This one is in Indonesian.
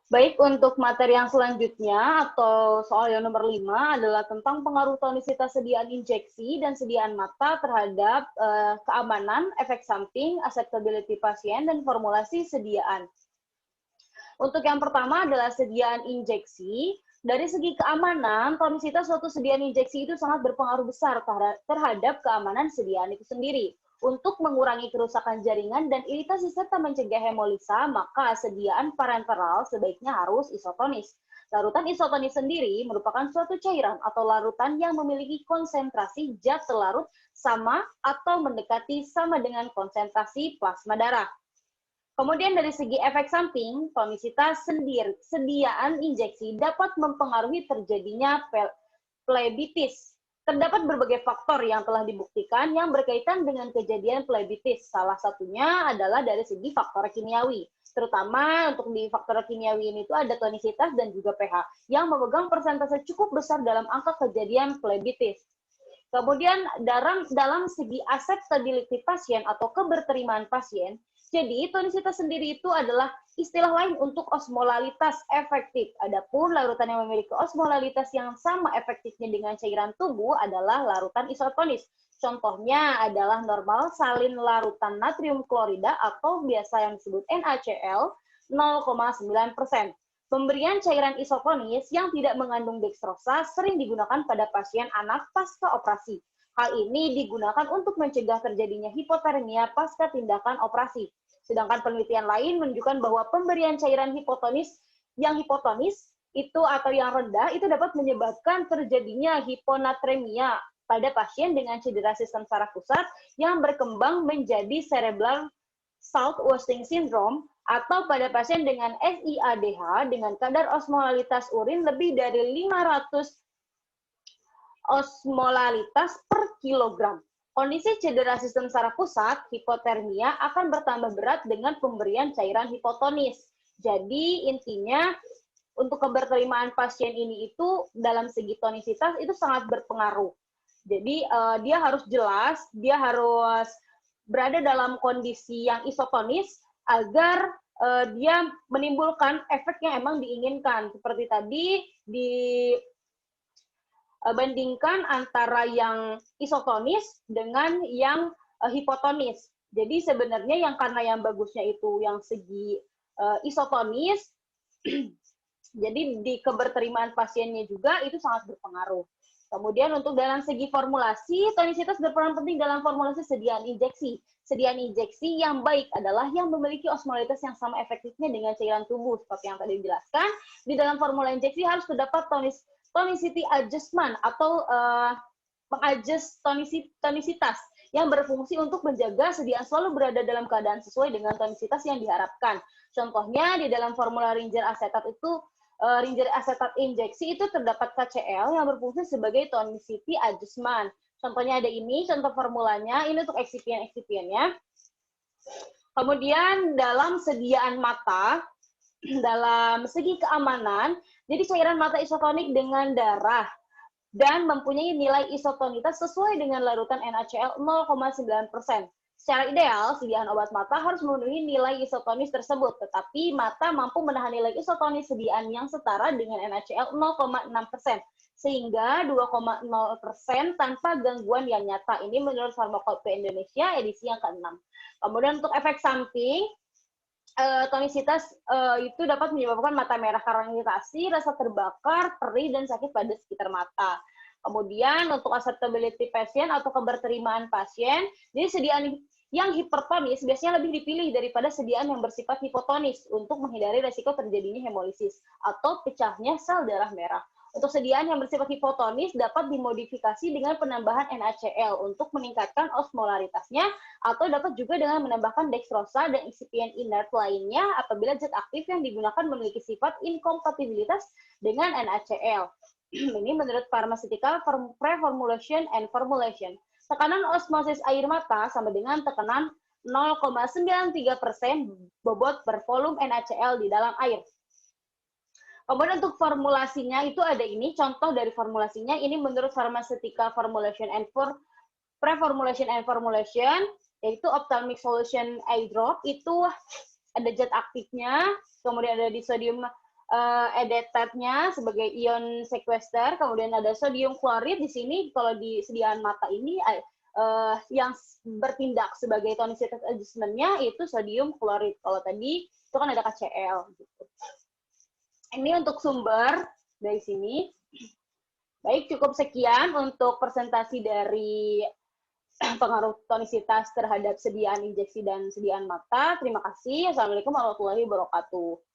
Baik, untuk materi yang selanjutnya atau soal yang nomor 5 adalah tentang pengaruh tonisitas sediaan injeksi dan sediaan mata terhadap keamanan, efek samping, acceptability pasien, dan formulasi sediaan. Untuk yang pertama adalah sediaan injeksi. Dari segi keamanan, tonisitas suatu sediaan injeksi itu sangat berpengaruh besar terhadap keamanan sediaan itu sendiri. Untuk mengurangi kerusakan jaringan dan iritasi serta mencegah hemolisa, maka sediaan parenteral sebaiknya harus isotonis. Larutan isotonis sendiri merupakan suatu cairan atau larutan yang memiliki konsentrasi zat larut sama atau mendekati sama dengan konsentrasi plasma darah. Kemudian dari segi efek samping, tonisitas sediaan injeksi dapat mempengaruhi terjadinya plebitis. Terdapat berbagai faktor yang telah dibuktikan yang berkaitan dengan kejadian plebitis. Salah satunya adalah dari segi faktor kimiawi. Terutama untuk di faktor kimiawi ini itu ada tonisitas dan juga pH yang memegang persentase cukup besar dalam angka kejadian plebitis. Kemudian dalam segi acceptability pasien atau keberterimaan pasien, jadi tonisitas sendiri itu adalah istilah lain untuk osmolalitas efektif. Adapun larutan yang memiliki osmolalitas yang sama efektifnya dengan cairan tubuh adalah larutan isotonis. Contohnya adalah normal salin larutan natrium klorida atau biasa yang disebut NaCl 0,9%. Pemberian cairan isotonis yang tidak mengandung dekstrosa sering digunakan pada pasien anak pasca operasi. Hal ini digunakan untuk mencegah terjadinya hipotermia pasca tindakan operasi. Sedangkan penelitian lain menunjukkan bahwa pemberian cairan hipotonis itu atau yang rendah itu dapat menyebabkan terjadinya hiponatremia pada pasien dengan cedera sistem saraf pusat yang berkembang menjadi cerebral salt wasting syndrome atau pada pasien dengan SIADH dengan kadar osmolalitas urin lebih dari 500 osmolalitas per kilogram. Kondisi cedera sistem saraf pusat, hipotermia, akan bertambah berat dengan pemberian cairan hipotonis. Jadi intinya untuk keberterimaan pasien ini itu dalam segi tonisitas itu sangat berpengaruh. Jadi dia harus jelas, dia harus berada dalam kondisi yang isotonis agar dia menimbulkan efek yang emang diinginkan. Seperti tadi dibandingkan antara yang isotonis dengan yang hipotonis. Jadi sebenarnya karena yang bagusnya itu yang segi isotonis, jadi di keberterimaan pasiennya juga itu sangat berpengaruh. Kemudian untuk dalam segi formulasi, tonisitas berperan penting dalam formulasi sediaan injeksi. Sediaan injeksi yang baik adalah yang memiliki osmolalitas yang sama efektifnya dengan cairan tubuh. Seperti yang tadi dijelaskan, di dalam formula injeksi harus terdapat tonicity adjustment atau mengadjust tonisitas yang berfungsi untuk menjaga sediaan selalu berada dalam keadaan sesuai dengan tonisitas yang diharapkan. Contohnya di dalam formula Ringer asetat itu Ringer asetat injeksi itu terdapat KCl yang berfungsi sebagai tonicity adjustment. Contohnya ada ini, contoh formulanya, ini untuk eksipien-eksipiennya. Kemudian dalam sediaan mata, dalam segi keamanan, jadi cairan mata isotonik dengan darah dan mempunyai nilai isotonitas sesuai dengan larutan NaCl 0,9%. Secara ideal, sediaan obat mata harus memenuhi nilai isotonis tersebut, tetapi mata mampu menahan nilai isotonis sediaan yang setara dengan NaCl 0,6%, sehingga 2,0% tanpa gangguan yang nyata. Ini menurut Farmakopeia Indonesia edisi yang ke-6. Kemudian untuk efek samping, tonisitas itu dapat menyebabkan mata merah karena iritasi, rasa terbakar, perih, dan sakit pada sekitar mata. Kemudian untuk acceptability pasien atau keberterimaan pasien, jadi sediaan yang hipertonis biasanya lebih dipilih daripada sediaan yang bersifat hipotonis untuk menghindari resiko terjadinya hemolisis atau pecahnya sel darah merah. Untuk sediaan yang bersifat hipotonis dapat dimodifikasi dengan penambahan NaCl untuk meningkatkan osmolaritasnya atau dapat juga dengan menambahkan dextrosa dan eksipien inert lainnya apabila zat aktif yang digunakan memiliki sifat inkompatibilitas dengan NaCl. Ini menurut Pharmaceutical Preformulation and Formulation. Tekanan osmosis air mata sama dengan tekanan 0,93% bobot per volume NaCl di dalam air. Kemudian untuk formulasinya itu ada ini, contoh dari formulasinya, ini menurut Pharmaceutical Formulation and Preformulation and Formulation, yaitu ophthalmic solution eye drop, itu ada zat aktifnya, kemudian ada disodium EDTA-nya sebagai ion sequester, kemudian ada sodium klorid di sini. Kalau di sediaan mata ini yang bertindak sebagai tonisitas adjustment-nya itu sodium klorid. Kalau tadi itu kan ada KCl. Gitu. Ini untuk sumber dari sini. Baik, cukup sekian untuk presentasi dari pengaruh tonisitas terhadap sediaan injeksi dan sediaan mata. Terima kasih. Assalamualaikum warahmatullahi wabarakatuh.